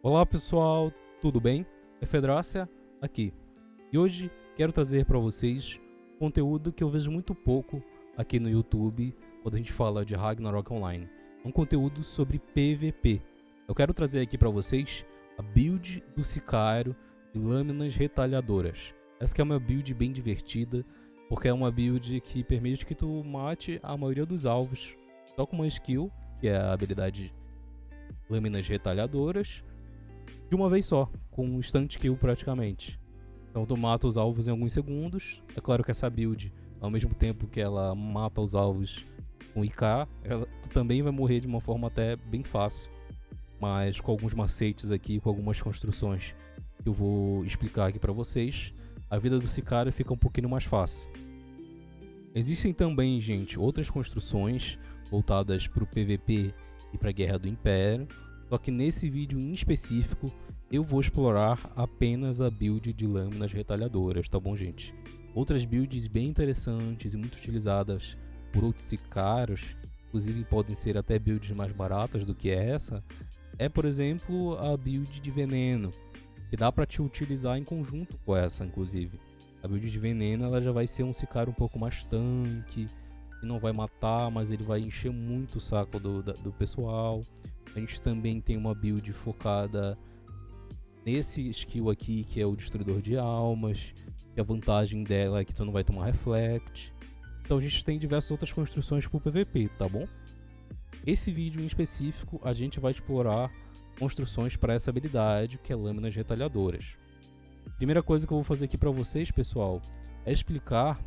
Olá pessoal, tudo bem? É Fedrácia aqui. E hoje quero trazer para vocês conteúdo que eu vejo muito pouco aqui no YouTube quando a gente fala de Ragnarok Online. Um conteúdo sobre PVP. Eu quero trazer aqui para vocês a build do Sicário de Lâminas Retalhadoras. Essa que é uma build bem divertida, porque é uma build que permite que tu mate a maioria dos alvos só com uma skill, que é a habilidade Lâminas Retalhadoras, de uma vez só, com um instant kill praticamente. Então tu mata os alvos em alguns segundos. É claro que essa build, ao mesmo tempo que ela mata os alvos com IK, tu também vai morrer de uma forma até bem fácil, mas com alguns macetes aqui, com algumas construções que eu vou explicar aqui pra vocês, a vida do Sicário fica um pouquinho mais fácil. Existem também, gente, outras construções voltadas para o PVP e para a Guerra do Império, só que nesse vídeo em específico eu vou explorar apenas a build de Lâminas Retalhadoras, tá bom, gente? Outras builds bem interessantes e muito utilizadas por outros Sicários, inclusive podem ser até builds mais baratas do que essa, é, por exemplo, a build de Veneno, que dá para te utilizar em conjunto com essa, inclusive. A build de Veneno ela já vai ser um Sicário um pouco mais tanque, que não vai matar, mas ele vai encher muito o saco do pessoal. A gente também tem uma build focada nesse skill aqui, que é o Destruidor de Almas, que a vantagem dela é que tu não vai tomar Reflect. Então a gente tem diversas outras construções pro PVP, tá bom? Esse vídeo em específico a gente vai explorar construções para essa habilidade, que é Lâminas Retalhadoras. Primeira coisa que eu vou fazer aqui para vocês, pessoal, é explicar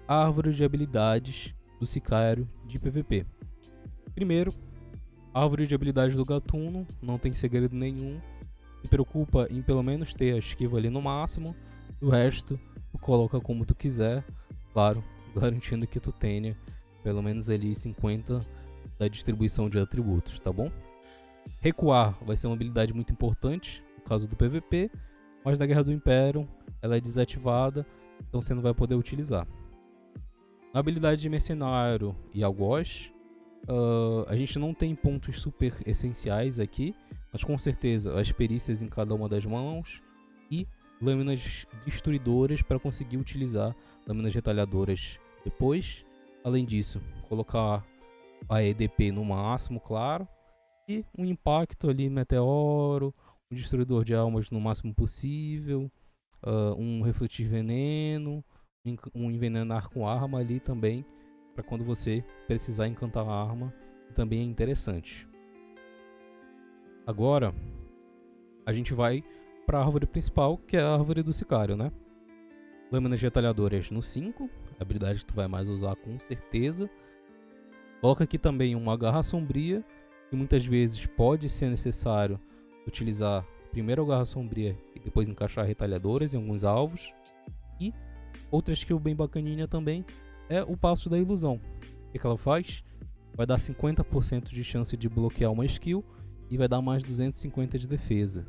a árvore de habilidades do Sicário de PVP. Primeiro, árvore de habilidades do Gatuno, não tem segredo nenhum. Se preocupa em pelo menos ter a esquiva ali no máximo. O resto, tu coloca como tu quiser, claro, garantindo que tu tenha pelo menos ali 50 da distribuição de atributos, tá bom? Recuar vai ser uma habilidade muito importante no caso do PVP, mas na Guerra do Império ela é desativada, então você não vai poder utilizar. Na habilidade de Mercenário e Algoz, a gente não tem pontos super essenciais aqui, mas com certeza as perícias em cada uma das mãos e lâminas destruidoras para conseguir utilizar lâminas retalhadoras depois. Além disso, colocar a EDP no máximo, claro, e um impacto ali, meteoro, um destruidor de almas no máximo possível, um refletir veneno, um envenenar com arma ali também, para quando você precisar encantar a arma, também é interessante. Agora a gente vai para a árvore principal, que é a árvore do Sicário, né? Lâminas retalhadoras no 5, habilidade que tu vai mais usar com certeza. Coloca aqui também uma garra sombria, que muitas vezes pode ser necessário utilizar primeiro a garra sombria e depois encaixar retalhadoras em alguns alvos. E outra skill bem bacaninha também é o passo da ilusão. O que ela faz? Vai dar 50% de chance de bloquear uma skill e vai dar mais 250 de defesa.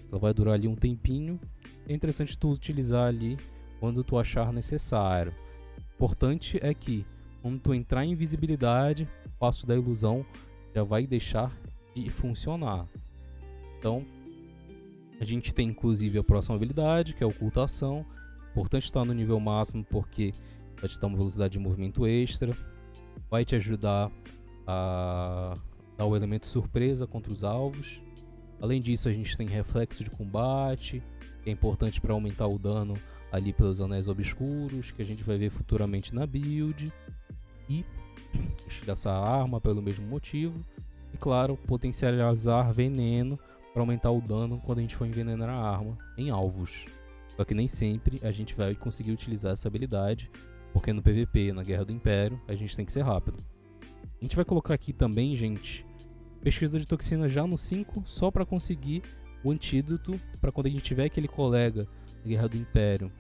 Ela vai durar ali um tempinho. É interessante tu utilizar ali quando tu achar necessário. Importante é que quando tu entrar em invisibilidade, o passo da ilusão já vai deixar de funcionar. Então a gente tem inclusive a próxima habilidade, que é a ocultação. Importante estar no nível máximo porque vai te dar uma velocidade de movimento extra, vai te ajudar a dar o elemento surpresa contra os alvos. Além disso, a gente tem reflexo de combate, que é importante para aumentar o dano ali pelos anéis obscuros, que a gente vai ver futuramente na build. E estilhaçar a arma pelo mesmo motivo. E claro, potencializar veneno para aumentar o dano quando a gente for envenenar a arma em alvos. Só que nem sempre a gente vai conseguir utilizar essa habilidade, porque no PVP, na Guerra do Império, a gente tem que ser rápido. A gente vai colocar aqui também, gente, pesquisa de toxina já no 5, só para conseguir o antídoto, para quando a gente tiver aquele colega na Guerra do Império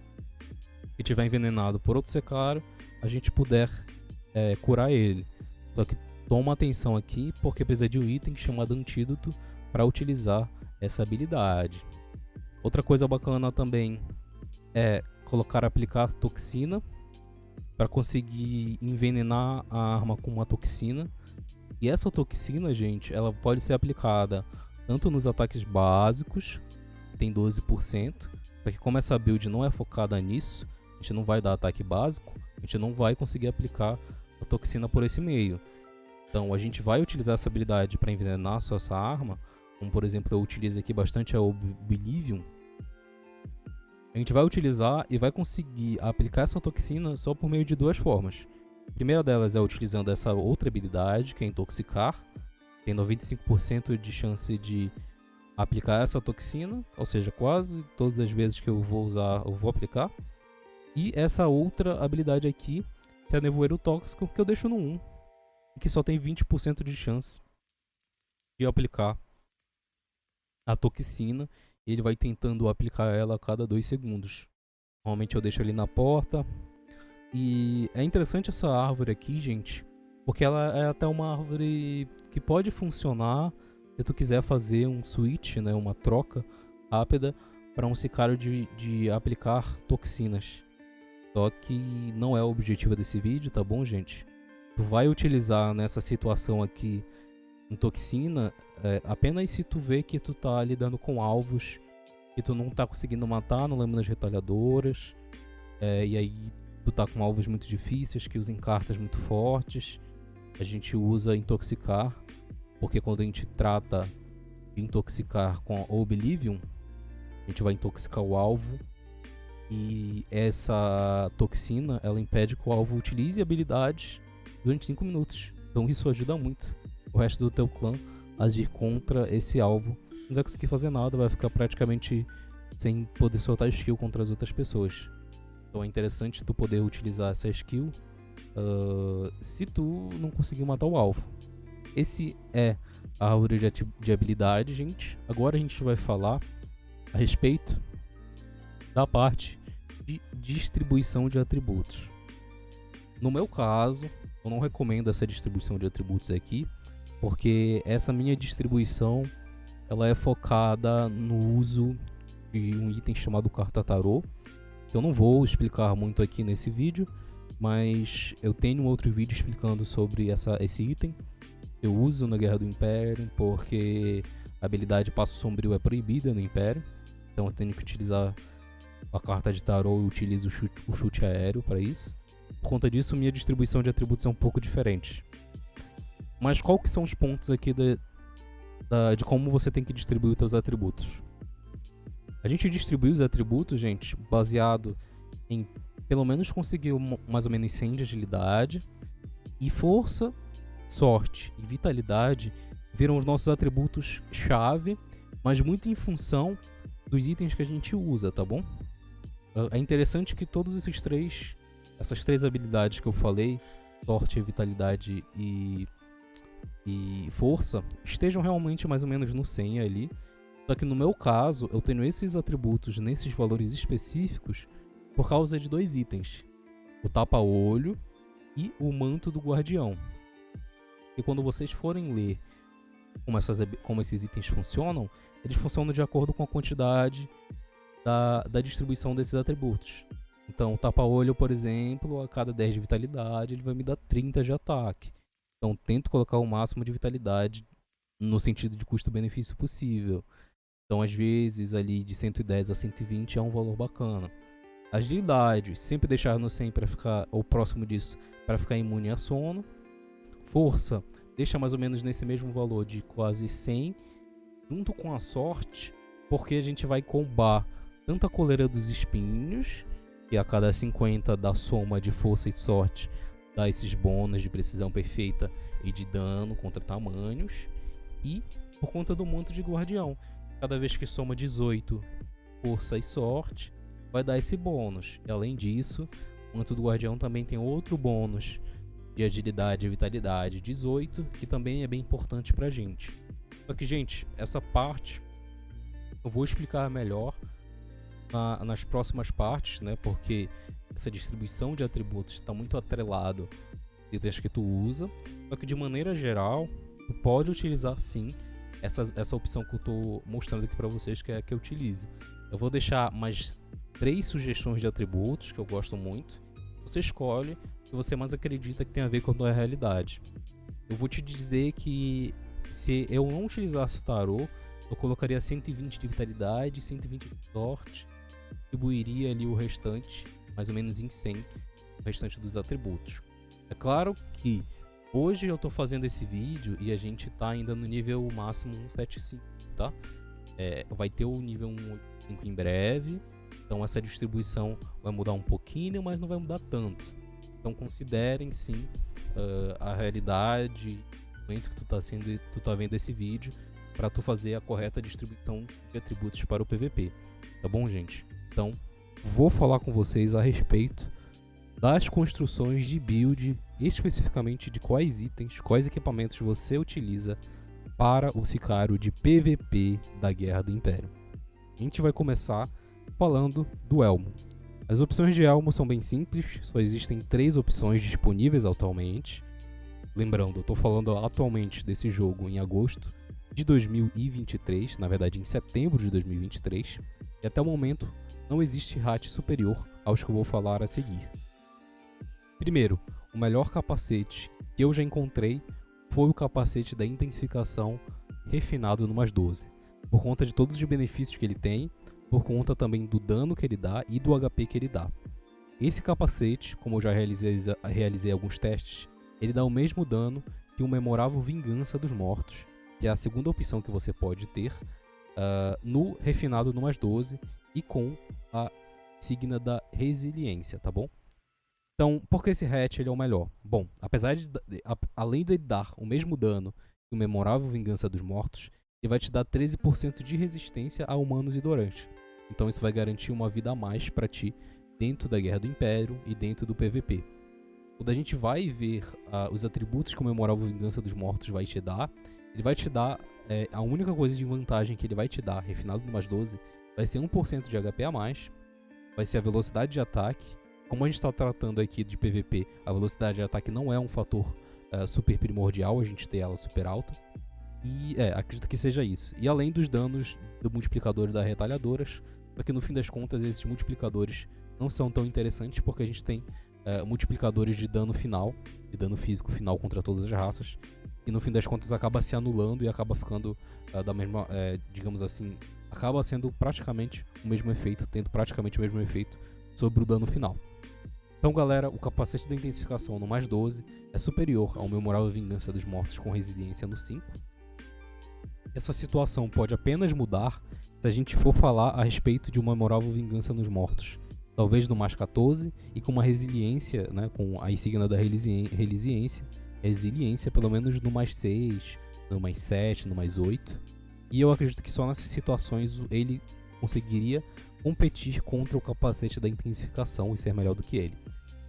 que tiver envenenado por outro Sicário, a gente puder curar ele. Só que toma atenção aqui, porque precisa de um item chamado antídoto para utilizar essa habilidade. Outra coisa bacana também é aplicar toxina para conseguir envenenar a arma com uma toxina. E essa toxina, gente, ela pode ser aplicada tanto nos ataques básicos, tem 12%, só que como essa build não é focada nisso, a gente não vai dar ataque básico, a gente não vai conseguir aplicar a toxina por esse meio. Então a gente vai utilizar essa habilidade para envenenar só essa arma, como por exemplo eu utilizo aqui bastante a Oblivion. A gente vai utilizar e vai conseguir aplicar essa toxina só por meio de duas formas. A primeira delas é utilizando essa outra habilidade, que é intoxicar. Tem 95% de chance de aplicar essa toxina, ou seja, quase todas as vezes que eu vou usar, eu vou aplicar. E essa outra habilidade aqui, que é Nevoeiro Tóxico, que eu deixo no 1, e que só tem 20% de chance de aplicar a toxina. Ele vai tentando aplicar ela a cada 2 segundos. Normalmente eu deixo ali na porta. E é interessante essa árvore aqui, gente, porque ela é até uma árvore que pode funcionar se tu quiser fazer um switch, né, uma troca rápida para um sicário de aplicar toxinas. Só que não é o objetivo desse vídeo, tá bom, gente? Tu vai utilizar nessa situação aqui em toxina apenas se tu vê que tu tá lidando com alvos que tu não tá conseguindo matar, não lâminas retalhadoras, e aí tu tá com alvos muito difíceis que usam cartas muito fortes. A gente usa intoxicar, porque quando a gente trata de intoxicar com a Oblivion, a gente vai intoxicar o alvo, e essa toxina ela impede que o alvo utilize habilidades durante 5 minutos. Então isso ajuda muito o resto do teu clã a agir contra esse alvo. Não vai conseguir fazer nada, vai ficar praticamente sem poder soltar skill contra as outras pessoas. Então é interessante tu poder utilizar essa skill se tu não conseguir matar o alvo. Esse é a árvore de habilidade, gente. Agora a gente vai falar a respeito da parte de distribuição de atributos. No meu caso, eu não recomendo essa distribuição de atributos aqui, porque essa minha distribuição ela é focada no uso de um item chamado Carta Tarô. Eu não vou explicar muito aqui nesse vídeo, mas eu tenho um outro vídeo explicando sobre esse item. Eu uso na Guerra do Império porque a habilidade Passo Sombrio é proibida no Império, então eu tenho que utilizar a carta de tarô e utilizo o chute aéreo para isso. Por conta disso, minha distribuição de atributos é um pouco diferente. Mas qual que são os pontos aqui de como você tem que distribuir os seus atributos? A gente distribui os atributos, gente, baseado em pelo menos conseguir mais ou menos 100 de agilidade, e força, sorte e vitalidade viram os nossos atributos chave, mas muito em função dos itens que a gente usa, tá bom? É interessante que todos essas três habilidades que eu falei, sorte, vitalidade e força, estejam realmente mais ou menos no 100 ali. Só que no meu caso, eu tenho esses atributos nesses valores específicos por causa de 2 itens: o tapa-olho e o manto do guardião. E quando vocês forem ler como esses itens funcionam, eles funcionam de acordo com a quantidade da distribuição desses atributos. Então, o tapa-olho, por exemplo, a cada 10 de vitalidade, ele vai me dar 30 de ataque. Então, tento colocar o máximo de vitalidade no sentido de custo-benefício possível. Então, às vezes, ali de 110 a 120 é um valor bacana. Agilidade, sempre deixar no 100 para ficar, ou próximo disso, para ficar imune a sono. Força, deixa mais ou menos nesse mesmo valor de quase 100, junto com a sorte, porque a gente vai combar tanto a coleira dos espinhos, que a cada 50 da soma de força e sorte dá esses bônus de precisão perfeita e de dano contra tamanhos, e por conta do manto de guardião, cada vez que soma 18 força e sorte, vai dar esse bônus. E além disso, o manto do guardião também tem outro bônus de agilidade e vitalidade 18, que também é bem importante pra gente. Só que, gente, essa parte eu vou explicar melhor nas próximas partes, né? Porque essa distribuição de atributos está muito atrelado a itens que tu usa. Só que de maneira geral, tu pode utilizar sim essa opção que eu estou mostrando aqui para vocês, que é a que eu utilizo. Eu vou deixar mais 3 sugestões de atributos que eu gosto muito. Você escolhe o que você mais acredita que tem a ver com a tua realidade. eu vou te dizer que se eu não utilizasse tarô, eu colocaria 120 de vitalidade, 120 de sorte, distribuiria ali o restante, mais ou menos em 100, o restante dos atributos. É claro que hoje eu tô fazendo esse vídeo e a gente tá ainda no nível máximo 175, tá? Vai ter o nível 185 em breve, então essa distribuição vai mudar um pouquinho, mas não vai mudar tanto. Então considerem sim a realidade, o momento que tu tá vendo esse vídeo, para tu fazer a correta distribuição de atributos para o PVP. Tá bom, gente? Então, vou falar com vocês a respeito das construções de build, especificamente de quais itens, quais equipamentos você utiliza para o sicário de PVP da Guerra do Império. A gente vai começar falando do elmo. As opções de elmo são bem simples, só existem 3 opções disponíveis atualmente. Lembrando, eu estou falando atualmente desse jogo em agosto de 2023, na verdade em setembro de 2023, e até o momento não existe RAT superior aos que eu vou falar a seguir. Primeiro, o melhor capacete que eu já encontrei foi o capacete da intensificação refinado no +12, por conta de todos os benefícios que ele tem, por conta também do dano que ele dá e do HP que ele dá. Esse capacete, como eu já realizei alguns testes, ele dá o mesmo dano que o memorável Vingança dos Mortos, que é a segunda opção que você pode ter no refinado no +12 e com a insígnia da resiliência, tá bom? Então, por que esse hatch ele é o melhor? Bom, apesar de além de dar o mesmo dano que o memorável Vingança dos Mortos, ele vai te dar 13% de resistência a humanos e Dorantes. Então isso vai garantir uma vida a mais para ti dentro da Guerra do Império e dentro do PVP. Quando a gente vai ver os atributos que o memorável Vingança dos Mortos vai te dar, ele vai te dar a única coisa de vantagem que ele vai te dar, refinado no +12, vai ser 1% de HP a mais, vai ser a velocidade de ataque. Como a gente está tratando aqui de PVP, a velocidade de ataque não é um fator super primordial, a gente ter ela super alta. E acredito que seja isso. E além dos danos do multiplicador da retalhadoras, só que no fim das contas esses multiplicadores não são tão interessantes porque a gente tem multiplicadores de dano final, de dano físico final contra todas as raças, e no fim das contas acaba se anulando e acaba ficando da mesma, digamos assim, acaba sendo praticamente o mesmo efeito, tendo praticamente o mesmo efeito sobre o dano final. Então galera, o capacete da intensificação no +12 é superior ao memorável Vingança dos Mortos com resiliência no 5. Essa situação pode apenas mudar se a gente for falar a respeito de uma memorável Vingança nos Mortos, talvez no +14 e com uma resiliência, né, com a insígnia da resiliência pelo menos no +6, no +7, no +8. E eu acredito que só nessas situações ele conseguiria competir contra o capacete da intensificação e ser melhor do que ele.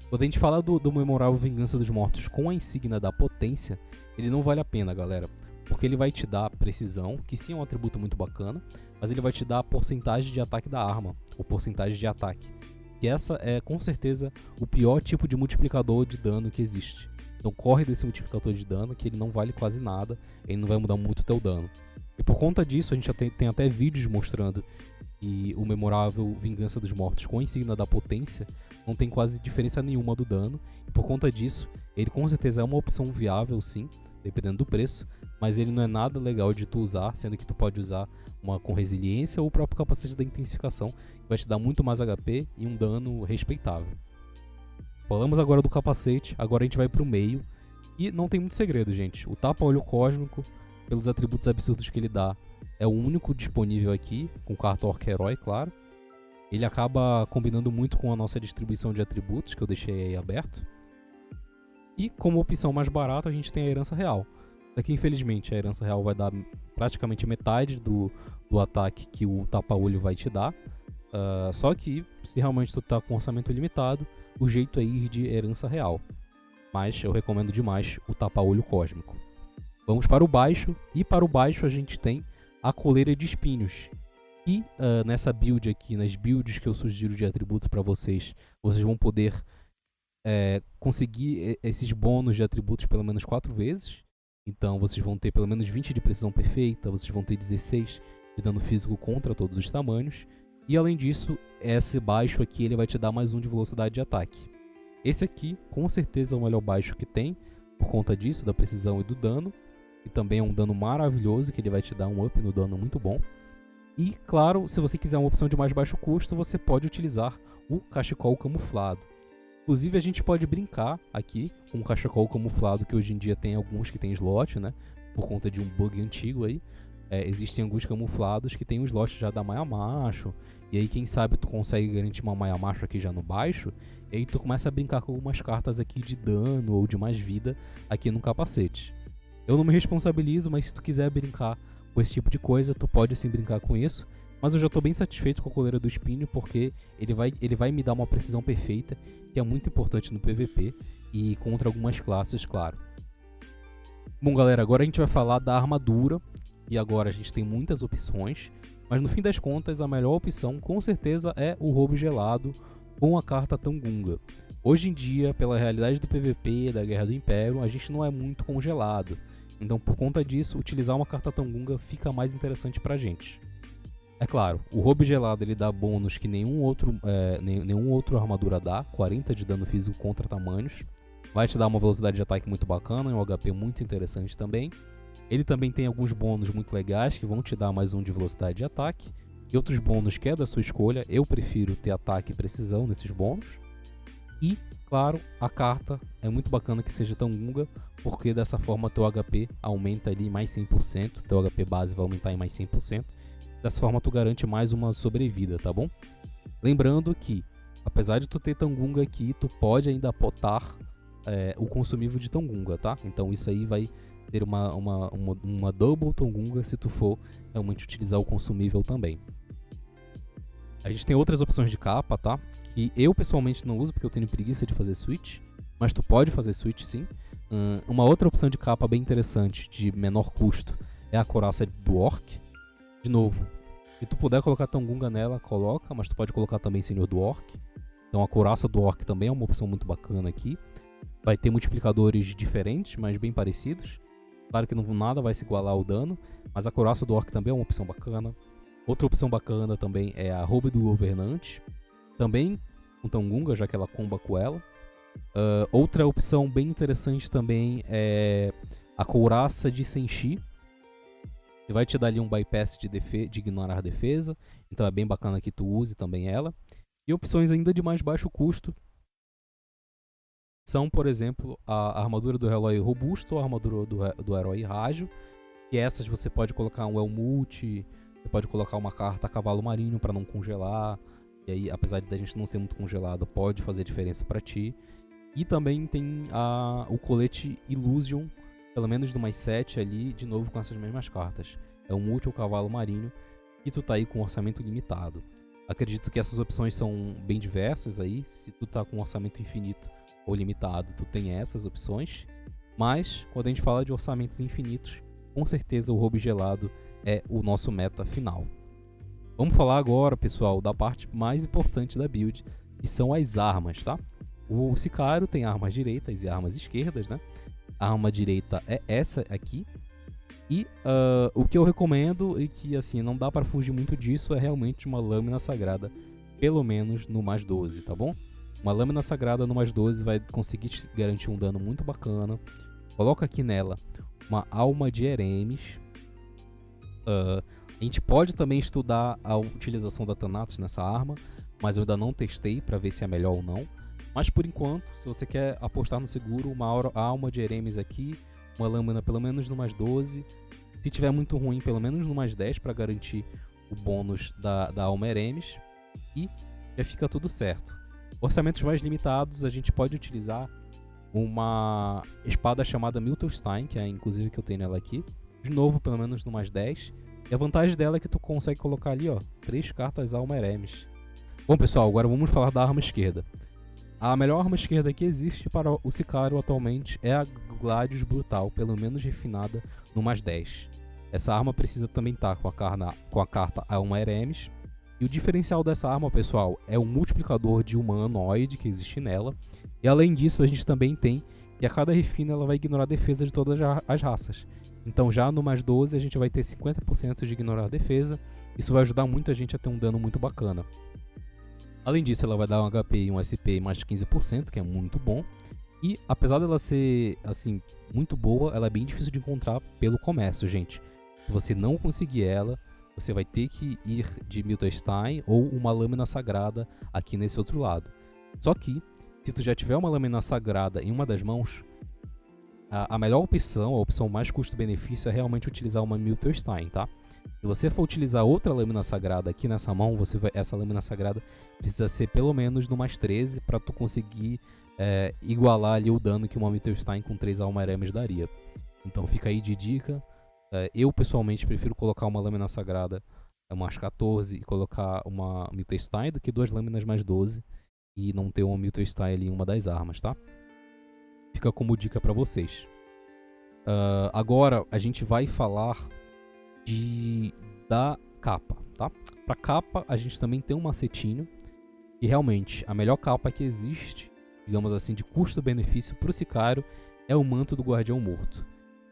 Quando a gente fala do memorável Vingança dos Mortos com a insígnia da potência, ele não vale a pena, galera, porque ele vai te dar precisão, que sim é um atributo muito bacana, mas ele vai te dar a porcentagem de ataque da arma, ou porcentagem de ataque. E essa é com certeza o pior tipo de multiplicador de dano que existe. Então corre desse multiplicador de dano, que ele não vale quase nada, ele não vai mudar muito o teu dano. E por conta disso, a gente já tem até vídeos mostrando que o memorável Vingança dos Mortos com a insígnia da potência não tem quase diferença nenhuma do dano. E por conta disso, ele com certeza é uma opção viável sim, dependendo do preço, mas ele não é nada legal de tu usar, sendo que tu pode usar uma com resiliência ou o próprio capacete da intensificação, que vai te dar muito mais HP e um dano respeitável. Falamos agora do capacete, agora a gente vai pro meio, e não tem muito segredo, gente. O tapa-olho cósmico, pelos atributos absurdos que ele dá, é o único disponível aqui, com carta Orc Herói, claro. Ele acaba combinando muito com a nossa distribuição de atributos, que eu deixei aí aberto. E como opção mais barata, a gente tem a Herança Real. Aqui, infelizmente, a Herança Real vai dar praticamente metade do ataque que o tapa-olho vai te dar. Só que, se realmente tu tá com orçamento limitado, o jeito é ir de Herança Real. Mas eu recomendo demais o tapa-olho cósmico. Vamos para o baixo, e para o baixo a gente tem a Coleira de Espinhos. E nessa build aqui, nas builds que eu sugiro de atributos para vocês, vocês vão poder conseguir esses bônus de atributos pelo menos 4 vezes. Então vocês vão ter pelo menos 20 de precisão perfeita, vocês vão ter 16 de dano físico contra todos os tamanhos. E além disso, esse baixo aqui ele vai te dar mais 1 de velocidade de ataque. Esse aqui com certeza é o melhor baixo que tem, por conta disso, da precisão e do dano. E também é um dano maravilhoso, que ele vai te dar um up no dano muito bom. E, claro, se você quiser uma opção de mais baixo custo, você pode utilizar o cachecol camuflado. Inclusive, a gente pode brincar aqui com o cachecol camuflado, que hoje em dia tem alguns que tem slot, né? Por conta de um bug antigo aí. Existem alguns camuflados que tem um slot já da Maia Macho. E aí, quem sabe, tu consegue garantir uma Maia Macho aqui já no baixo. E aí, tu começa a brincar com algumas cartas aqui de dano ou de mais vida aqui no capacete. Eu não me responsabilizo, mas se tu quiser brincar com esse tipo de coisa, tu pode sim brincar com isso. Mas eu já tô bem satisfeito com a coleira do Espinho, porque ele vai me dar uma precisão perfeita, que é muito importante no PVP e contra algumas classes, claro. Bom, galera, agora a gente vai falar da armadura, e agora a gente tem muitas opções, mas no fim das contas a melhor opção com certeza é o roubo gelado com a carta Tangunga. Hoje em dia, pela realidade do PVP, da Guerra do Império, a gente não é muito congelado. Então, por conta disso, utilizar uma carta Tangunga fica mais interessante pra gente. É claro, o roubo gelado ele dá bônus que nenhum outro armadura dá, 40 de dano físico contra tamanhos. Vai te dar uma velocidade de ataque muito bacana e um HP muito interessante também. Ele também tem alguns bônus muito legais que vão te dar mais um de velocidade de ataque. E outros bônus que é da sua escolha, eu prefiro ter ataque e precisão nesses bônus. E, claro, a carta é muito bacana que seja Tangunga, porque dessa forma teu HP aumenta ali mais 100%, teu HP base vai aumentar em mais 100%. Dessa forma tu garante mais uma sobrevida, tá bom? Lembrando que, apesar de tu ter Tangunga aqui, tu pode ainda potar o consumível de Tangunga, tá? Então isso aí vai ter uma double Tangunga se tu for realmente utilizar o consumível também. A gente tem outras opções de capa, tá? Que eu pessoalmente não uso porque eu tenho preguiça de fazer switch, mas tu pode fazer switch sim. Uma outra opção de capa bem interessante, de menor custo, é a couraça do Orc. De novo, se tu puder colocar Tangunga nela, coloca, mas tu pode colocar também Senhor do Orc. Então a couraça do Orc também é uma opção muito bacana aqui. Vai ter multiplicadores diferentes, mas bem parecidos. Claro que nada vai se igualar ao dano, mas a couraça do Orc também é uma opção bacana. Outra opção bacana também é a roupa do governante, também com Tangunga, já que ela comba com ela. Outra opção bem interessante também é a couraça de Senshi. Ele vai te dar ali um bypass de ignorar a defesa, então é bem bacana que tu use também ela. E opções ainda de mais baixo custo são, por exemplo, a armadura do herói robusto ou a armadura do herói rágil. E essas você pode colocar um Elmult, você pode colocar uma carta cavalo marinho para não congelar. E aí, apesar de a gente não ser muito congelado, pode fazer diferença para ti. E também tem o colete Illusion, pelo menos do mais 7 ali, de novo com essas mesmas cartas. É um multi ou cavalo marinho e tu tá aí com orçamento limitado. Acredito que essas opções são bem diversas aí. Se tu tá com orçamento infinito ou limitado, tu tem essas opções. Mas, quando a gente fala de orçamentos infinitos, com certeza o roubo gelado é o nosso meta final. Vamos falar agora, pessoal, da parte mais importante da build, que são as armas, tá? O Sicário tem armas direitas e armas esquerdas, né? A arma direita é essa aqui. E o que eu recomendo, e que assim, não dá para fugir muito disso, é realmente uma lâmina sagrada, pelo menos no mais 12, tá bom? Uma lâmina sagrada no mais 12 vai conseguir te garantir um dano muito bacana. Coloca aqui nela uma alma de Eremes. A gente pode também estudar a utilização da Thanatos nessa arma, mas eu ainda não testei para ver se é melhor ou não. Mas por enquanto, se você quer apostar no seguro, uma alma de Eremes aqui, uma lâmina pelo menos no mais 12. Se tiver muito ruim, pelo menos no mais 10 para garantir o bônus da alma Eremes. E já fica tudo certo. Orçamentos mais limitados, a gente pode utilizar uma espada chamada Miltelstein, que é inclusive que eu tenho ela aqui. De novo, pelo menos no mais 10. E a vantagem dela é que tu consegue colocar ali, ó, 3 cartas alma Eremes. Bom, pessoal, agora vamos falar da arma esquerda. A melhor arma esquerda que existe para o Sicário atualmente é a Gladius Brutal, pelo menos refinada no mais 10. Essa arma precisa também estar com a carta Alma Eremes. E o diferencial dessa arma, pessoal, é o multiplicador de humanoide que existe nela. E além disso, a gente também tem que a cada refina ela vai ignorar a defesa de todas as raças. Então já no mais 12 a gente vai ter 50% de ignorar a defesa. Isso vai ajudar muito a gente a ter um dano muito bacana. Além disso, ela vai dar um HP e um SP mais de 15%, que é muito bom. E apesar dela ser, assim, muito boa, ela é bem difícil de encontrar pelo comércio, gente. Se você não conseguir ela, você vai ter que ir de Miltenstein ou uma lâmina sagrada aqui nesse outro lado. Só que, se tu já tiver uma lâmina sagrada em uma das mãos, a melhor opção, a opção mais custo-benefício é realmente utilizar uma Miltenstein, tá? Se você for utilizar outra lâmina sagrada aqui nessa mão, essa lâmina sagrada precisa ser pelo menos no mais 13 para tu conseguir igualar ali o dano que uma Mittelstein com 3 Alma Arames daria. Então fica aí de dica. Eu pessoalmente prefiro colocar uma lâmina sagrada mais 14 e colocar uma Mittelstein do que 2 lâminas mais 12 e não ter uma Mittelstein ali em uma das armas, tá? Fica como dica para vocês. Agora a gente vai falar da capa, tá? Pra capa a gente também tem um macetinho e realmente a melhor capa que existe, digamos assim, de custo-benefício pro Sicário é o Manto do Guardião Morto.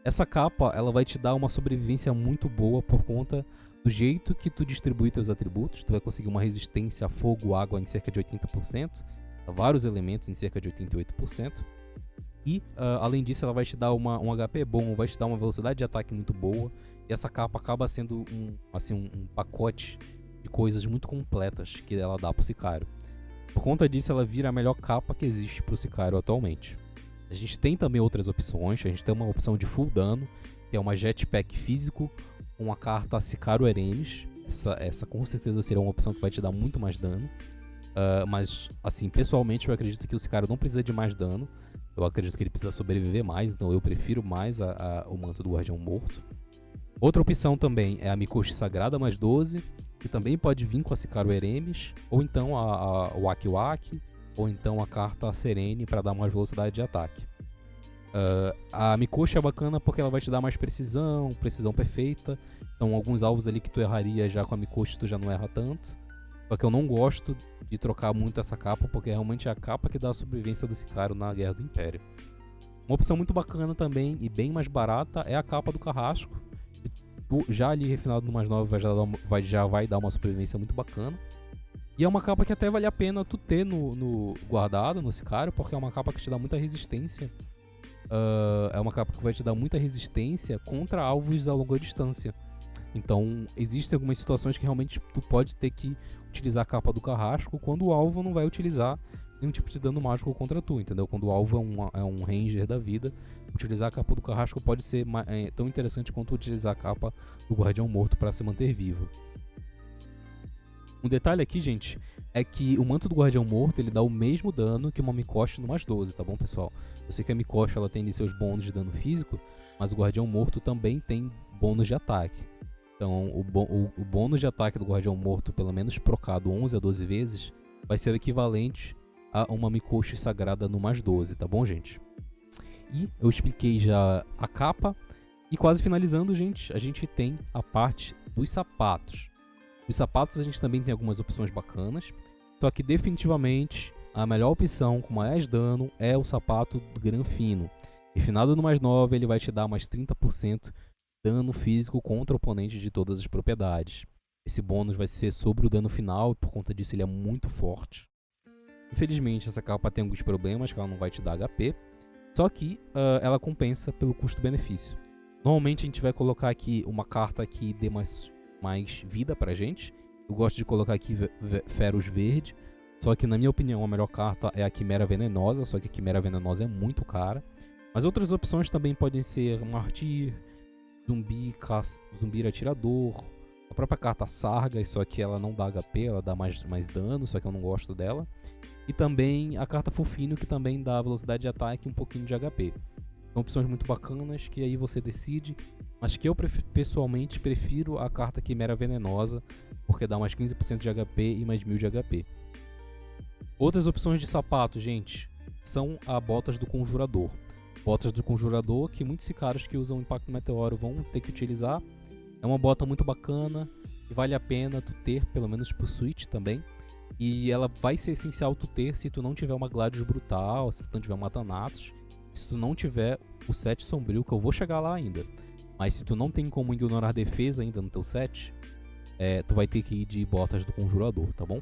Essa capa, ela vai te dar uma sobrevivência muito boa por conta do jeito que tu distribui teus atributos. Tu vai conseguir uma resistência a fogo, água em cerca de 80%, a vários elementos em cerca de 88%. E, além disso, ela vai te dar um HP bom, vai te dar uma velocidade de ataque muito boa. E essa capa acaba sendo um pacote de coisas muito completas que ela dá pro Sicário. Por conta disso, ela vira a melhor capa que existe pro Sicário atualmente. A gente tem também outras opções. A gente tem uma opção de full dano, que é uma jetpack físico com a carta Sicário Eremes. Essa com certeza será uma opção que vai te dar muito mais dano. Mas, assim, pessoalmente eu acredito que o Sicário não precisa de mais dano. Eu acredito que ele precisa sobreviver mais, então eu prefiro mais o Manto do Guardião Morto. Outra opção também é a Mikoshi Sagrada mais 12, que também pode vir com a Sicário Eremes, ou então a Waki Waki, ou então a carta Serene para dar mais velocidade de ataque. A Mikoshi é bacana porque ela vai te dar mais precisão perfeita, então alguns alvos ali que tu erraria já com a Mikoshi tu já não erra tanto. Só que eu não gosto de trocar muito essa capa, porque realmente é a capa que dá a sobrevivência do Sicário na Guerra do Império. Uma opção muito bacana também e bem mais barata é a capa do Carrasco. Já ali refinado no mais 9 já vai dar uma sobrevivência muito bacana. E é uma capa que até vale a pena tu ter no guardado, no Sicário, porque é uma capa que te dá muita resistência. É uma capa que vai te dar muita resistência contra alvos a longa distância. Então, existem algumas situações que realmente tu pode ter que utilizar a capa do Carrasco quando o alvo não vai utilizar nenhum tipo de dano mágico contra tu, entendeu? Quando o alvo é um ranger da vida, utilizar a capa do Carrasco pode ser tão interessante quanto utilizar a capa do Guardião Morto para se manter vivo. Um detalhe aqui, gente, é que o Manto do Guardião Morto ele dá o mesmo dano que uma Mikoshi no mais 12, tá bom, pessoal? Eu sei que a Mikoshi ela tem ali seus bônus de dano físico, mas o Guardião Morto também tem bônus de ataque. Então, o bônus de ataque do Guardião Morto, pelo menos procado 11 a 12 vezes, vai ser o equivalente a uma Mikoshi Sagrada no mais 12, tá bom, gente? E eu expliquei já a capa. E quase finalizando, gente, a gente tem a parte dos sapatos. Os sapatos a gente também tem algumas opções bacanas, só que definitivamente a melhor opção com mais dano é o sapato do Granfino. Refinado no mais 9, ele vai te dar mais 30% dano físico contra o oponente de todas as propriedades. Esse bônus vai ser sobre o dano final e por conta disso ele é muito forte. Infelizmente essa capa tem alguns problemas, que ela não vai te dar HP, só que ela compensa pelo custo-benefício. Normalmente a gente vai colocar aqui uma carta que dê mais vida pra gente. Eu gosto de colocar aqui Feros Verde, só que na minha opinião a melhor carta é a Quimera Venenosa, só que a Quimera Venenosa é muito cara. Mas outras opções também podem ser Martyr, Zumbi Atirador, a própria carta Sarga, só que ela não dá HP, ela dá mais dano, só que eu não gosto dela. E também a carta Fofinho, que também dá velocidade de ataque e um pouquinho de HP. São opções muito bacanas que aí você decide, mas que eu pessoalmente prefiro a carta Quimera Venenosa, porque dá mais 15% de HP e mais 1000 de HP. Outras opções de sapato, gente, são a Botas do Conjurador. Botas do Conjurador, que muitos sicários que usam Impacto Meteoro vão ter que utilizar. É uma bota muito bacana, e vale a pena tu ter, pelo menos pro Switch também. E ela vai ser essencial tu ter se tu não tiver uma Gladius Brutal, se tu não tiver uma Thanatos, se tu não tiver o set Sombrio, que eu vou chegar lá ainda. Mas se tu não tem como ignorar defesa ainda no teu set, tu vai ter que ir de Botas do Conjurador, tá bom?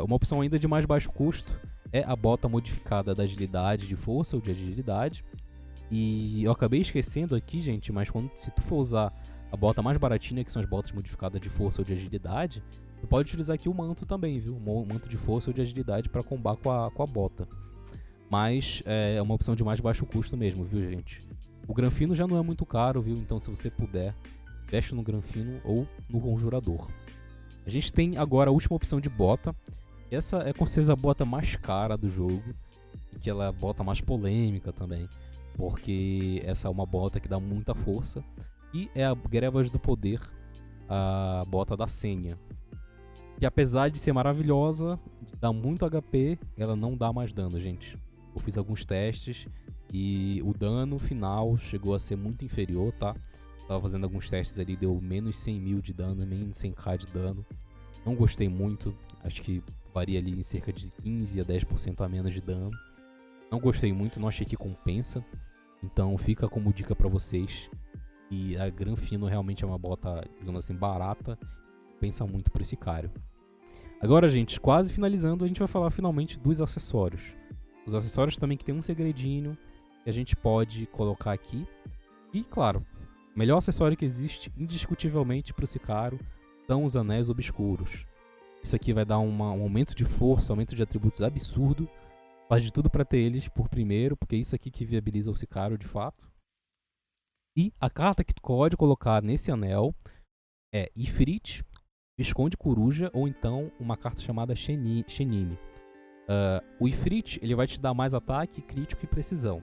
Uma opção ainda de mais baixo custo é a bota modificada da agilidade, de força ou de agilidade. E eu acabei esquecendo aqui, gente, mas se tu for usar a bota mais baratinha, que são as botas modificadas de força ou de agilidade, tu pode utilizar aqui o manto também, viu? O manto de força ou de agilidade para combar com a bota. Mas é uma opção de mais baixo custo mesmo, viu, gente? O granfino já não é muito caro, viu? Então, se você puder, veste no granfino ou no conjurador. A gente tem agora a última opção de bota. Essa é com certeza a bota mais cara do jogo, e que ela é a bota mais polêmica também, porque essa é uma bota que dá muita força, e é a Grevas do Poder, a bota da Senha, que apesar de ser maravilhosa, de dar muito HP, ela não dá mais dano, gente. Eu fiz alguns testes e o dano final chegou a ser muito inferior, tá? Tava fazendo alguns testes ali, deu menos 100 mil de dano, menos 100k de dano. Não gostei muito, acho que varia ali em cerca de 15 a 10% a menos de dano. Não gostei muito, não achei que compensa. Então fica como dica pra vocês. E a Granfino realmente é uma bota, digamos assim, barata. Pensa muito pro Sicário. Agora, gente, quase finalizando, a gente vai falar finalmente dos acessórios. Os acessórios também que tem um segredinho que a gente pode colocar aqui. E, claro, o melhor acessório que existe, indiscutivelmente, pro Sicário, são os Anéis Obscuros. Isso aqui vai dar um aumento de força, aumento de atributos absurdo. Faz de tudo pra ter eles por primeiro, porque é isso aqui que viabiliza o Sicário de fato. E a carta que tu pode colocar nesse anel é Ifrit, Visconde Coruja, ou então uma carta chamada Shenime. O Ifrit ele vai te dar mais ataque, crítico e precisão.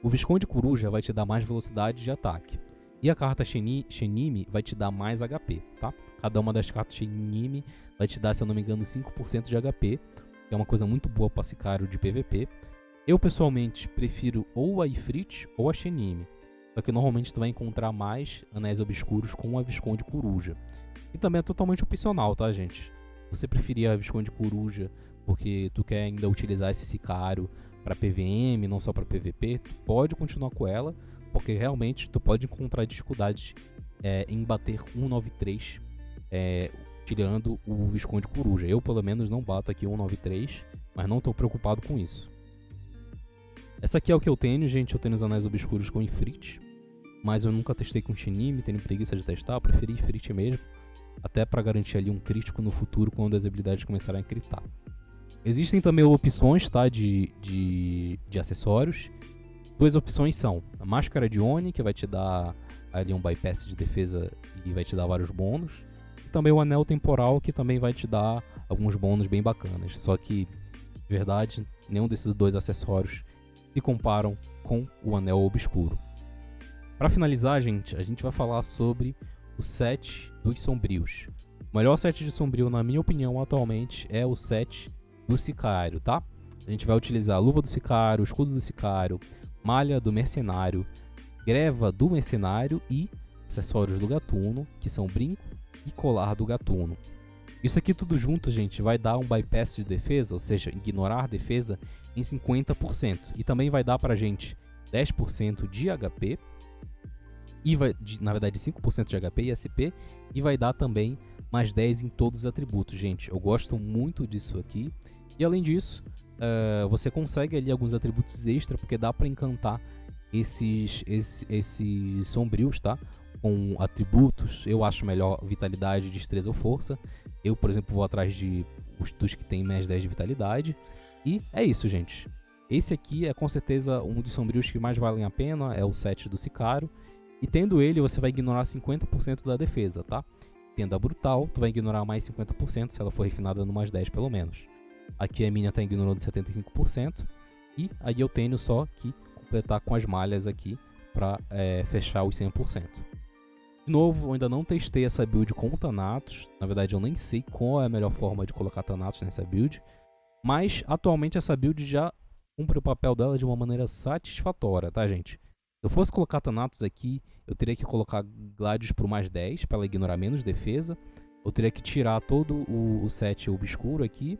O Visconde Coruja vai te dar mais velocidade de ataque. E a carta Shenime vai te dar mais HP, tá? Cada uma das cartas Shenime vai te dar, se eu não me engano, 5% de HP, que é uma coisa muito boa para Sicário de PVP. Eu, pessoalmente, prefiro ou a Ifrit ou a Shenime. Só que normalmente tu vai encontrar mais Anéis Obscuros com a Visconde Coruja. E também é totalmente opcional, tá, gente? Se você preferir a Visconde Coruja porque tu quer ainda utilizar esse Sicário para PVM, não só para PVP, tu pode continuar com ela, porque realmente tu pode encontrar dificuldades em bater 193 tirando o Visconde Coruja. Eu, pelo menos, não bato aqui 193, mas não estou preocupado com isso. Essa aqui é o que eu tenho, gente. Eu tenho os Anéis Obscuros com Ifrit, mas eu nunca testei com Shenime, tenho preguiça de testar, eu preferi Ifrit mesmo, até para garantir ali um crítico no futuro quando as habilidades começarem a critar. Existem também opções, tá, de acessórios. Duas opções são a Máscara de Oni, que vai te dar ali um bypass de defesa e vai te dar vários bônus. E também o Anel Temporal, que também vai te dar alguns bônus bem bacanas. Só que, de verdade, nenhum desses dois acessórios se comparam com o Anel Obscuro. Para finalizar, gente, a gente vai falar sobre o set dos Sombrios. O melhor set de Sombrio, na minha opinião, atualmente, é o set do Sicário, tá? A gente vai utilizar a luva do Sicário, o escudo do Sicário, malha do Mercenário, greva do Mercenário e acessórios do Gatuno, que são brinco e colar do Gatuno. Isso aqui tudo junto, gente, vai dar um bypass de defesa, ou seja, ignorar defesa em 50%. E também vai dar pra gente 10% de HP, e na verdade 5% de HP e SP, e vai dar também mais 10 em todos os atributos, gente. Eu gosto muito disso aqui. E além disso, você consegue ali alguns atributos extra, porque dá pra encantar esses sombrios, tá? Com atributos, eu acho melhor vitalidade, destreza ou força. Eu, por exemplo, vou atrás dos que tem mais 10 de vitalidade. E é isso, gente. Esse aqui é com certeza um dos sombrios que mais valem a pena, é o set do Sicário. E tendo ele, você vai ignorar 50% da defesa, tá? Tendo a brutal, tu vai ignorar mais 50% se ela for refinada no mais 10 pelo menos. Aqui a minha tá ignorando 75%. E aí eu tenho só que completar com as malhas aqui para fechar os 100%. De novo, eu ainda não testei essa build com Thanatos. Na verdade, eu nem sei qual é a melhor forma de colocar Thanatos nessa build. Mas, atualmente, essa build já cumpre o papel dela de uma maneira satisfatória, tá, gente? Se eu fosse colocar Thanatos aqui, eu teria que colocar Gladius por mais 10, para ela ignorar menos defesa. Eu teria que tirar todo o set obscuro aqui.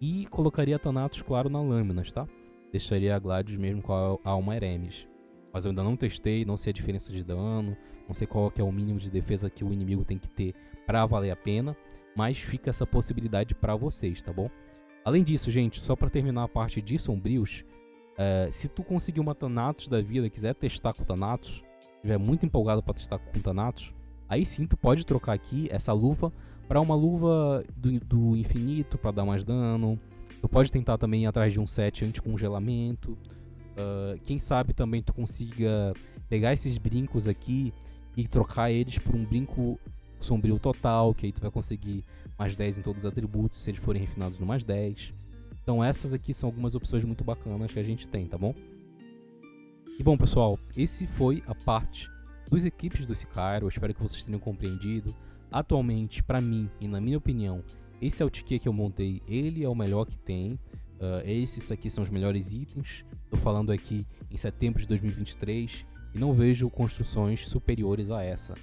E colocaria Thanatos, claro, na Lâminas, tá? Deixaria a Gladius mesmo com a Alma Eremis. Mas eu ainda não testei, não sei a diferença de dano, não sei qual que é o mínimo de defesa que o inimigo tem que ter para valer a pena, mas fica essa possibilidade para vocês, tá bom? Além disso, gente, só pra terminar a parte de sombrios, se tu conseguir uma Thanatos da vida e quiser testar com Thanatos, estiver muito empolgado pra testar com Thanatos, aí sim tu pode trocar aqui essa luva pra uma luva do infinito pra dar mais dano. Tu pode tentar também ir atrás de um set anti-congelamento. Quem sabe também tu consiga pegar esses brincos aqui e trocar eles por um brinco sombrio total, que aí tu vai conseguir mais 10 em todos os atributos, se eles forem refinados no mais 10. Então essas aqui são algumas opções muito bacanas que a gente tem, tá bom? E bom, pessoal, esse foi a parte dos equipes do Sicario. Eu espero que vocês tenham compreendido. Atualmente, pra mim e na minha opinião, esse Outkick que eu montei, ele é o melhor que tem. Esses aqui são os melhores itens. Tô falando aqui em setembro de 2023 e não vejo construções superiores a essa,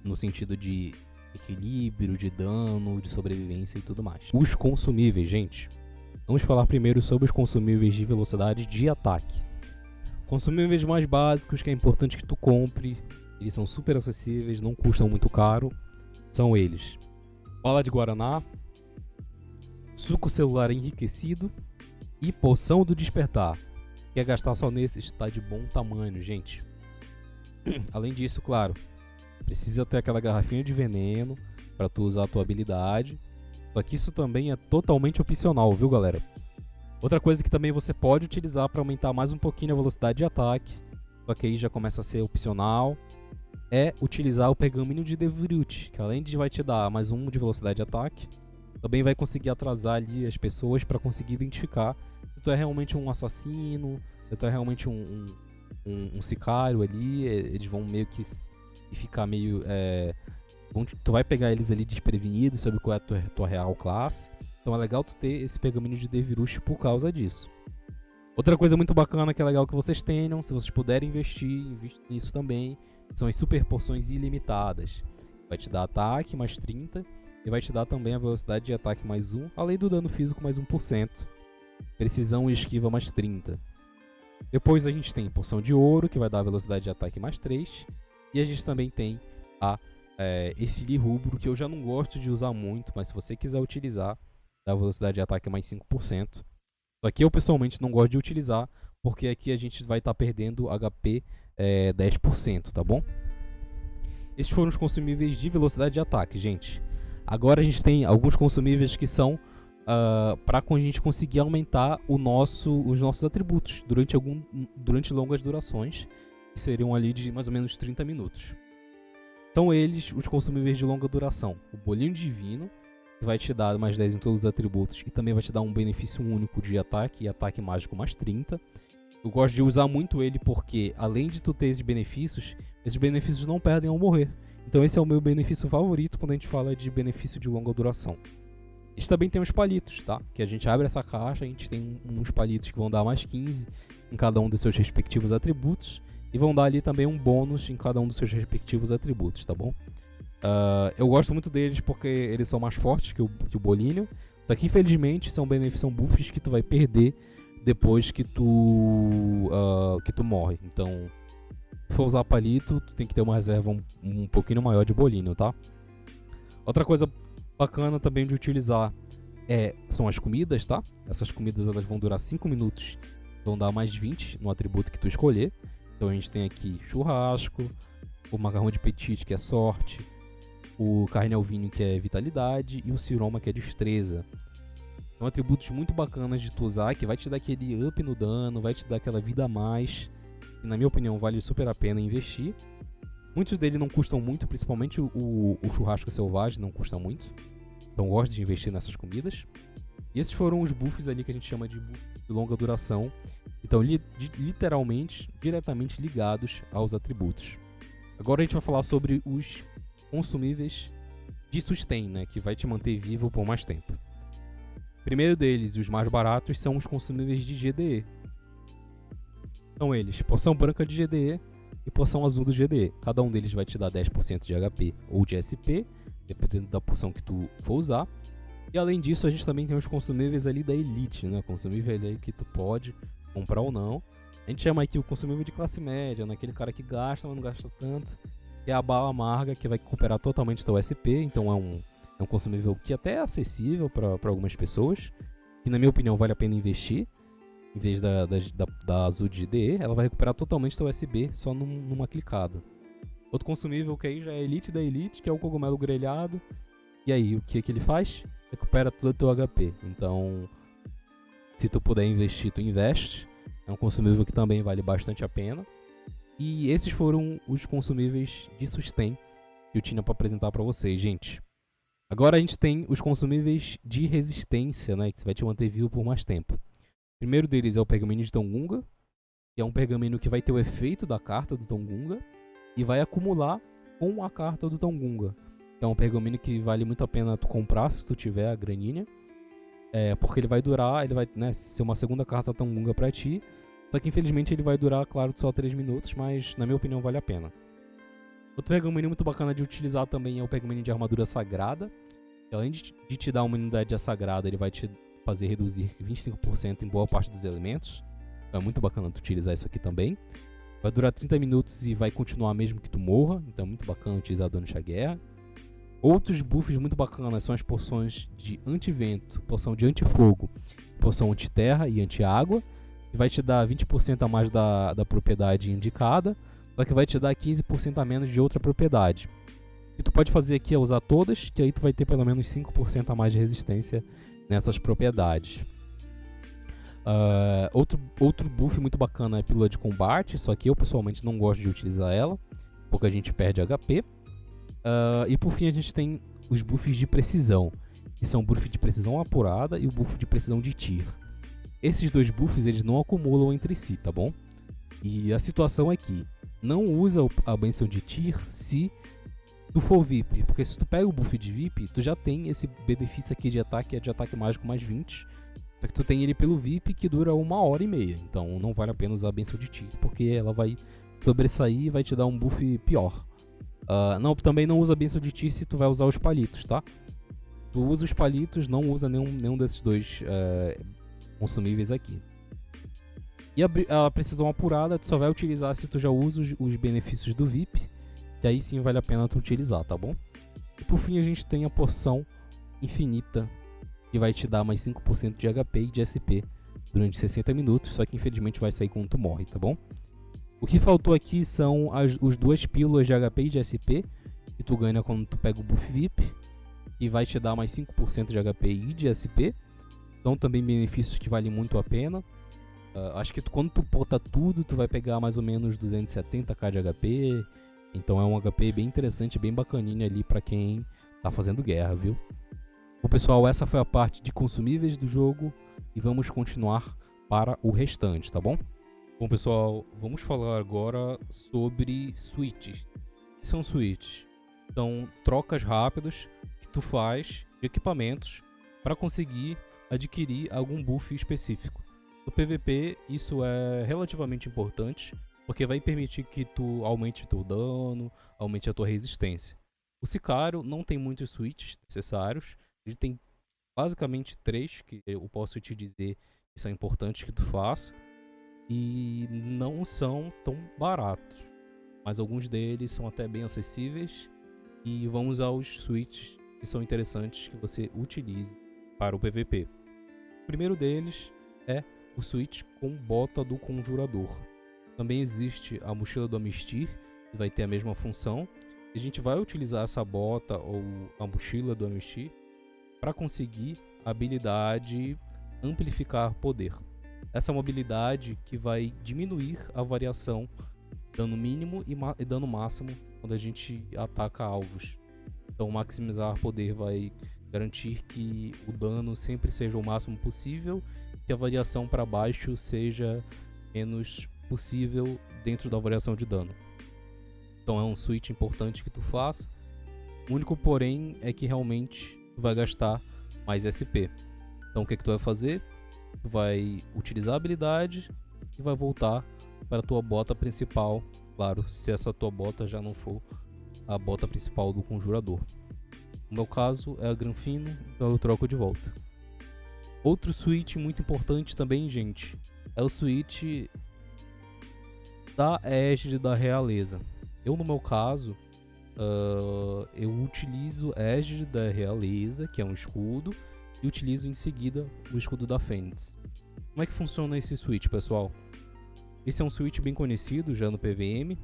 no sentido de equilíbrio, de dano, de sobrevivência e tudo mais. Os consumíveis, gente. Vamos falar primeiro sobre os consumíveis de velocidade de ataque. Consumíveis mais básicos que é importante que tu compre, eles são super acessíveis, não custam muito caro, são eles: bala de guaraná, suco celular enriquecido e poção do despertar. Quer gastar só nesses? Tá de bom tamanho, gente. Além disso, claro, precisa ter aquela garrafinha de veneno para tu usar a tua habilidade. Só que isso também é totalmente opcional, viu, galera? Outra coisa que também você pode utilizar para aumentar mais um pouquinho a velocidade de ataque, só que aí já começa a ser opcional, é utilizar o pergaminho de Devirut, que além de vai te dar mais 1 de velocidade de ataque, também vai conseguir atrasar ali as pessoas para conseguir identificar se tu é realmente um assassino, se tu é realmente um sicário ali. Eles vão meio que ficar meio... tu vai pegar eles ali desprevenidos sobre qual é a tua real classe. Então é legal tu ter esse pergaminho de Devirut por causa disso. Outra coisa muito bacana que é legal que vocês tenham, se vocês puderem investir nisso também, são as super porções ilimitadas. Vai te dar ataque mais 30 e vai te dar também a velocidade de ataque mais 1, além do dano físico mais 1%. Precisão e esquiva mais 30. Depois a gente tem porção de ouro, que vai dar a velocidade de ataque mais 3. E a gente também tem esse Lirrubro, que eu já não gosto de usar muito, mas se você quiser utilizar, dá a velocidade de ataque mais 5%. Só que eu pessoalmente não gosto de utilizar, porque aqui a gente vai estar perdendo HP 10%, tá bom? Esses foram os consumíveis de velocidade de ataque, gente. Agora a gente tem alguns consumíveis que são para a gente conseguir aumentar os nossos atributos durante longas durações, que seriam ali de mais ou menos 30 minutos. São eles os consumíveis de longa duração: o bolinho divino, que vai te dar mais 10 em todos os atributos e também vai te dar um benefício único de ataque e ataque mágico mais 30. Eu gosto de usar muito ele porque, além de tu ter esses benefícios não perdem ao morrer. Então esse é o meu benefício favorito quando a gente fala de benefício de longa duração. A gente também tem os palitos, tá? Que a gente abre essa caixa, a gente tem uns palitos que vão dar mais 15 em cada um dos seus respectivos atributos e vão dar ali também um bônus em cada um dos seus respectivos atributos, tá bom? Eu gosto muito deles porque eles são mais fortes que o bolinho. Só que infelizmente são buffs que tu vai perder depois que tu morre. Então, se for usar palito, tu tem que ter uma reserva um pouquinho maior de bolinho, tá? Outra coisa bacana também de utilizar são as comidas, tá? Essas comidas elas vão durar 5 minutos, vão dar mais 20 no atributo que tu escolher. Então a gente tem aqui churrasco, o macarrão de petit, que é sorte, o carne ao vinho, que é vitalidade, e o ciroma, que é destreza. São atributos muito bacanas de tu usar, que vai te dar aquele up no dano, vai te dar aquela vida a mais, e na minha opinião vale super a pena investir. Muitos deles não custam muito, principalmente o churrasco selvagem não custa muito, então gosto de investir nessas comidas. E esses foram os buffs ali que a gente chama de buff de longa duração, então literalmente, diretamente ligados aos atributos. Agora a gente vai falar sobre os consumíveis de sustain, né, que vai te manter vivo por mais tempo. Primeiro deles, os mais baratos, são os consumíveis de GDE. São eles: poção branca de GDE e poção azul do GDE. Cada um deles vai te dar 10% de HP ou de SP, dependendo da poção que tu for usar. E além disso, a gente também tem os consumíveis ali da Elite, né? Consumível ali que tu pode comprar ou não. A gente chama aqui o consumível de classe média, né? Aquele cara que gasta, mas não gasta tanto. É a bala amarga, que vai recuperar totalmente teu SP, então é um consumível que até é acessível para algumas pessoas. que na minha opinião vale a pena investir, em vez da Azul de DE, ela vai recuperar totalmente teu USB só numa clicada. Outro consumível que aí já é Elite da Elite, que é o cogumelo grelhado. E aí, o que ele faz? Recupera todo o teu HP. Então, se tu puder investir, tu investe. É um consumível que também vale bastante a pena. E esses foram os consumíveis de sustain que eu tinha para apresentar para vocês, gente. Agora a gente tem os consumíveis de resistência, né, que vai te manter vivo por mais tempo. O primeiro deles é o pergaminho de Tongunga, que é um pergaminho que vai ter o efeito da carta do Tongunga e vai acumular com a carta do Tongunga. É um pergaminho que vale muito a pena tu comprar se tu tiver a graninha. Porque ele vai durar, ele vai, né, ser uma segunda carta Tongunga pra ti. Só que infelizmente ele vai durar, claro, só 3 minutos, mas na minha opinião vale a pena. Outro pergaminho muito bacana de utilizar também é o pergaminho de armadura sagrada. Que além de te dar uma imunidade sagrada, ele vai te fazer reduzir 25% em boa parte dos elementos. Então é muito bacana tu utilizar isso aqui também. Vai durar 30 minutos e vai continuar mesmo que tu morra. Então é muito bacana utilizar durante a guerra. Outros buffs muito bacanas são as poções de anti-vento, poção de anti-fogo, poção anti-terra e anti-água. Que vai te dar 20% a mais da propriedade indicada. Só que vai te dar 15% a menos de outra propriedade. O que tu pode fazer aqui é usar todas, que aí tu vai ter pelo menos 5% a mais de resistência nessas propriedades. Outro buff muito bacana é a pílula de combate, só que eu pessoalmente não gosto de utilizar ela, porque a gente perde HP. E por fim a gente tem os buffs de precisão, que são o buff de precisão apurada e o buff de precisão de tir. Esses dois buffs eles não acumulam entre si, tá bom? E a situação é que não usa a benção de tir se tu for VIP, porque se tu pega o buff de VIP, tu já tem esse benefício aqui de ataque, é de ataque mágico mais 20. Só que tu tem ele pelo VIP que dura 1h30, então não vale a pena usar a benção de tir, porque ela vai sobressair e vai te dar um buff pior. Também não usa a benção de tir se tu vai usar os palitos, tá? Tu usa os palitos, não usa nenhum desses dois consumíveis aqui. E a precisão apurada tu só vai utilizar se tu já usa os benefícios do VIP, que aí sim vale a pena tu utilizar, tá bom? E por fim a gente tem a poção infinita, que vai te dar mais 5% de HP e de SP durante 60 minutos, só que infelizmente vai sair quando tu morre, tá bom? O que faltou aqui são as duas pílulas de HP e de SP, que tu ganha quando tu pega o buff VIP, que vai te dar mais 5% de HP e de SP. Então também benefícios que valem muito a pena. Acho que quando tu bota tudo, tu vai pegar mais ou menos 270k de HP. Então é um HP bem interessante, bem bacaninha ali pra quem tá fazendo guerra, viu? Bom pessoal, essa foi a parte de consumíveis do jogo e vamos continuar para o restante, tá bom? Bom pessoal, vamos falar agora sobre switches. O que são switches? São trocas rápidas que tu faz de equipamentos para conseguir adquirir algum buff específico. No PVP isso é relativamente importante, porque vai permitir que tu aumente teu dano, aumente a tua resistência. O Sicário não tem muitos switches necessários, ele tem basicamente 3 que eu posso te dizer que são importantes que tu faça, e não são tão baratos, mas alguns deles são até bem acessíveis, e vamos aos switches que são interessantes que você utilize para o PVP. O primeiro deles é o switch com bota do Conjurador. Também existe a mochila do Amistir, que vai ter a mesma função. A gente vai utilizar essa bota ou a mochila do Amistir para conseguir a habilidade Amplificar Poder. Essa é uma habilidade que vai diminuir a variação dano mínimo e dano máximo quando a gente ataca alvos. Então maximizar poder vai garantir que o dano sempre seja o máximo possível, que a variação para baixo seja menos possível dentro da variação de dano. Então é um switch importante que tu faça. O único porém é que realmente tu vai gastar mais SP. Então o que tu vai fazer? Tu vai utilizar a habilidade e vai voltar para a tua bota principal. Claro, se essa tua bota já não for a bota principal do Conjurador. No meu caso é a Granfino, então eu troco de volta. Outro switch muito importante também, gente, é o switch da Égide da Realeza. Eu, no meu caso, eu utilizo Égide da Realeza, que é um escudo, e utilizo em seguida o escudo da Fênix. Como é que funciona esse switch, pessoal? Esse é um switch bem conhecido já no PVM,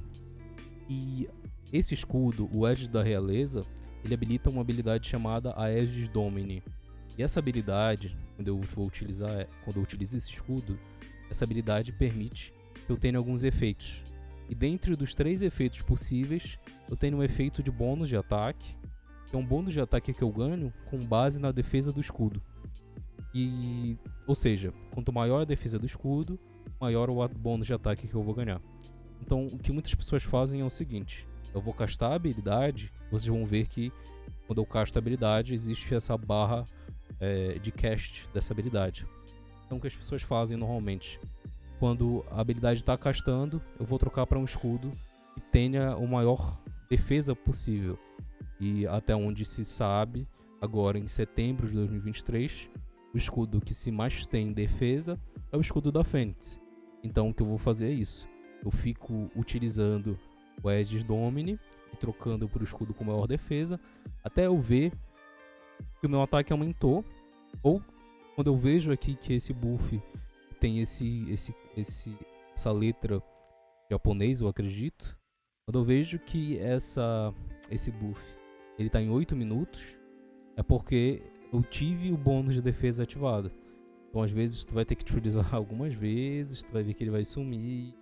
e esse escudo, o Aegis da Realeza, ele habilita uma habilidade chamada Aegis Domini. E essa habilidade, quando eu utilizo esse escudo, essa habilidade permite que eu tenha alguns efeitos. E dentre dos 3 efeitos possíveis, eu tenho um efeito de bônus de ataque, que é um bônus de ataque que eu ganho com base na defesa do escudo. Ou seja, quanto maior a defesa do escudo, maior o bônus de ataque que eu vou ganhar. Então, o que muitas pessoas fazem é o seguinte: eu vou castar a habilidade, vocês vão ver que quando eu casto a habilidade, existe essa barra de cast dessa habilidade. Então, o que as pessoas fazem normalmente, quando a habilidade está castando, eu vou trocar para um escudo que tenha o maior defesa possível. E até onde se sabe, agora em setembro de 2023, o escudo que se mais tem defesa é o escudo da Fênix. Então o que eu vou fazer é isso: eu fico utilizando o Aegis Domini e trocando por escudo com maior defesa, até eu ver que o meu ataque aumentou, ou quando eu vejo aqui que esse buff tem essa letra japonês, eu acredito. Quando eu vejo que esse buff ele tá em 8 minutos, é porque eu tive o bônus de defesa ativado. Então às vezes tu vai ter que utilizar algumas vezes, tu vai ver que ele vai sumir,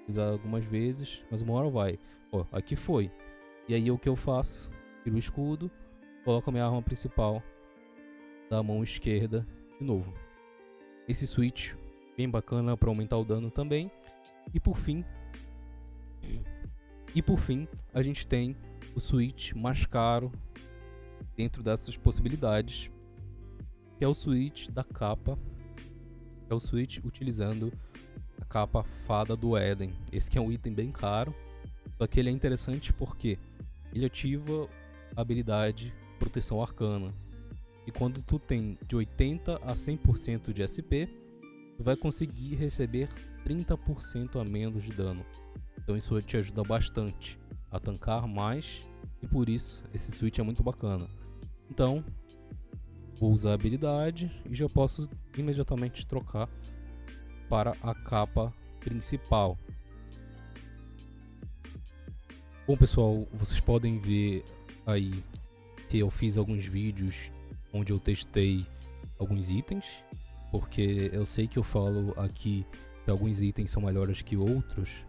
usar algumas vezes, mas uma hora vai. Ó, aqui foi. E aí o que eu faço? Tiro o escudo, coloco a minha arma principal da mão esquerda de novo. Esse switch bem bacana para aumentar o dano também. E por fim, a gente tem o switch mais caro dentro dessas possibilidades, que é o switch da capa. É o switch utilizando a capa Fada do Éden. Esse que é um item bem caro, só que ele é interessante porque ele ativa a habilidade Proteção Arcana. E quando tu tem de 80 a 100% de SP, tu vai conseguir receber 30% a menos de dano. Então isso te ajuda bastante a tancar mais, e por isso esse switch é muito bacana. Então vou usar a habilidade e já posso imediatamente trocar para a capa principal. Bom pessoal, vocês podem ver aí que eu fiz alguns vídeos onde eu testei alguns itens, porque eu sei que eu falo aqui que alguns itens são melhores que outros,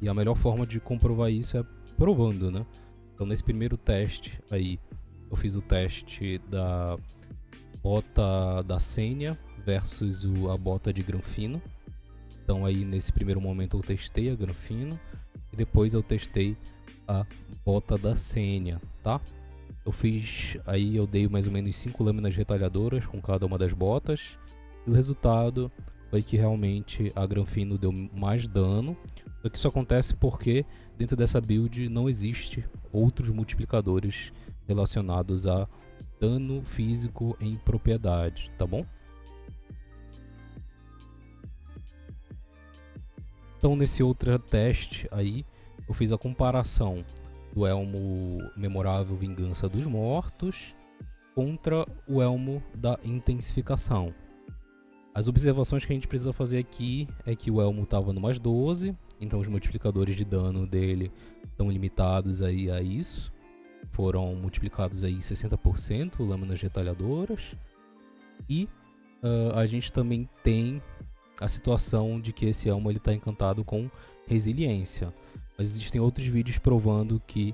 e a melhor forma de comprovar isso é provando, né? Então nesse primeiro teste aí, eu fiz o teste da bota da Senia versus a bota de Granfino. Então aí nesse primeiro momento eu testei a Granfino e depois eu testei a bota da Senia, tá? Eu dei mais ou menos 5 lâminas retalhadoras com cada uma das botas, e o resultado foi que realmente a Granfino deu mais dano. Só que isso acontece porque dentro dessa build não existe outros multiplicadores relacionados a dano físico em propriedade, tá bom? Então nesse outro teste aí, eu fiz a comparação do elmo memorável Vingança dos Mortos contra o elmo da Intensificação. As observações que a gente precisa fazer aqui é que o elmo estava no mais 12, então os multiplicadores de dano dele estão limitados aí a isso. Foram multiplicados aí 60%, lâminas retalhadoras. E a gente também tem a situação de que esse elmo está encantado com resiliência. Mas existem outros vídeos provando que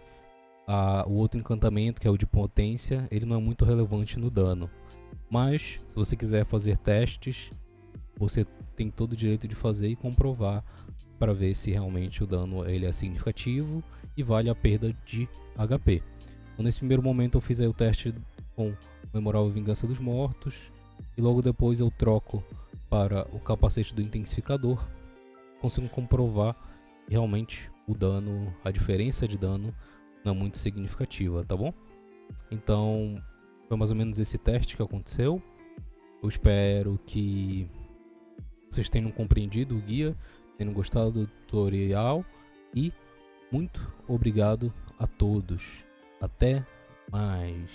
o outro encantamento, que é o de potência, ele não é muito relevante no dano. Mas se você quiser fazer testes, você tem todo o direito de fazer e comprovar para ver se realmente o dano ele é significativo e vale a perda de HP. Então, nesse primeiro momento eu fiz aí o teste com o memorável Vingança dos Mortos, e logo depois eu troco para o capacete do intensificador. Consigo comprovar que realmente o dano, a diferença de dano não é muito significativa, tá bom? Então foi mais ou menos esse teste que aconteceu. Eu espero que vocês tenham compreendido o guia, tenham gostado do tutorial, e muito obrigado a todos. Até mais.